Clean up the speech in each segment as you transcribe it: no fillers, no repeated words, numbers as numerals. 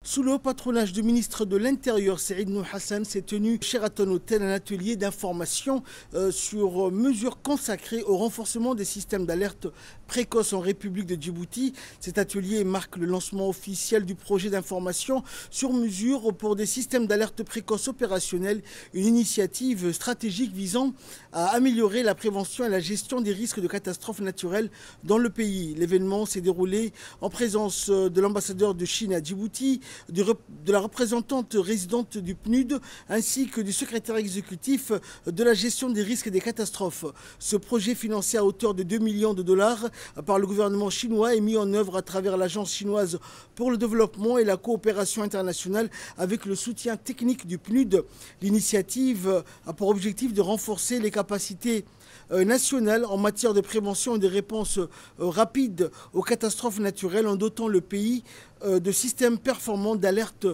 Sous le haut patronage du ministre de l'Intérieur, Saïd Nour Hassan, s'est tenu Sheraton Hotel un atelier d'information sur mesures consacrées au renforcement des systèmes d'alerte précoce en République de Djibouti. Cet atelier marque le lancement officiel du projet d'information sur mesures pour des systèmes d'alerte précoce opérationnels, une initiative stratégique visant à améliorer la prévention et la gestion des risques de catastrophes naturelles dans le pays. L'événement s'est déroulé en présence de l'ambassadeur de Chine à Djibouti, de la représentante résidente du PNUD ainsi que du secrétaire exécutif de la gestion des risques et des catastrophes. Ce projet financé à hauteur de 2 millions de dollars par le gouvernement chinois est mis en œuvre à travers l'Agence chinoise pour le développement et la coopération internationale avec le soutien technique du PNUD. L'initiative a pour objectif de renforcer les capacités nationales en matière de prévention et de réponse rapide aux catastrophes naturelles en dotant le pays de systèmes performants d'alerte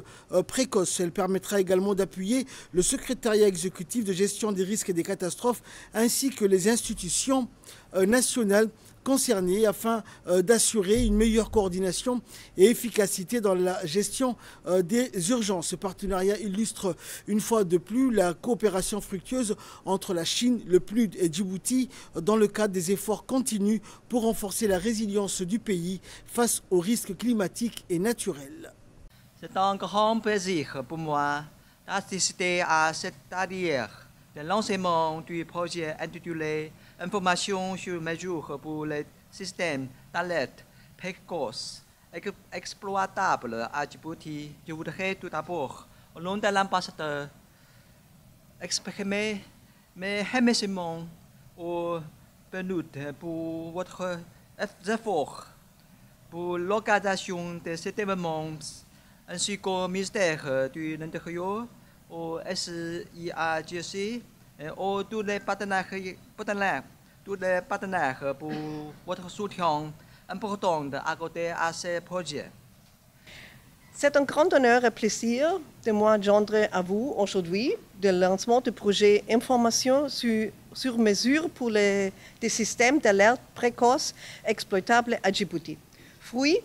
précoce. Elle permettra également d'appuyer le secrétariat exécutif de gestion des risques et des catastrophes ainsi que les institutions nationales concernées afin d'assurer une meilleure coordination et efficacité dans la gestion des urgences. Ce partenariat illustre une fois de plus la coopération fructueuse entre la Chine, le PNUD et Djibouti dans le cadre des efforts continus pour renforcer la résilience du pays face aux risques climatiques et naturels. C'est un grand plaisir pour moi d'assister à cet atelier de lancement du projet intitulé Information sur mesures pour les systèmes d'alerte précoce exploitables à Djibouti. Je voudrais tout d'abord, au nom de l'ambassadeur, exprimer mes remerciements au PNUD pour votre effort pour l'organisation de cet événement, ainsi qu'au ministère de l'Intérieur, au SIAGC, et à tous les partenaires pour votre soutien important accordé à ce projet. C'est un grand honneur et plaisir de moi joindre à vous aujourd'hui le lancement du projet Information sur mesure pour des systèmes d'alerte précoce exploitables à Djibouti, fruit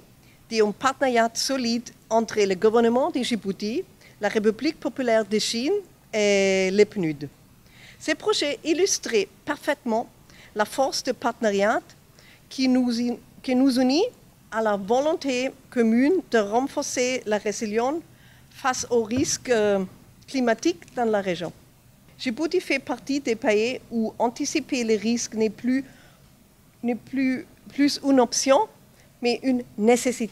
d'un partenariat solide entre le gouvernement de Djibouti, la République populaire de Chine et le PNUD. Ce projet illustre parfaitement la force de partenariat qui nous unit à la volonté commune de renforcer la résilience face aux risques climatiques dans la région. Djibouti fait partie des pays où anticiper les risques n'est plus une option, mais une nécessité.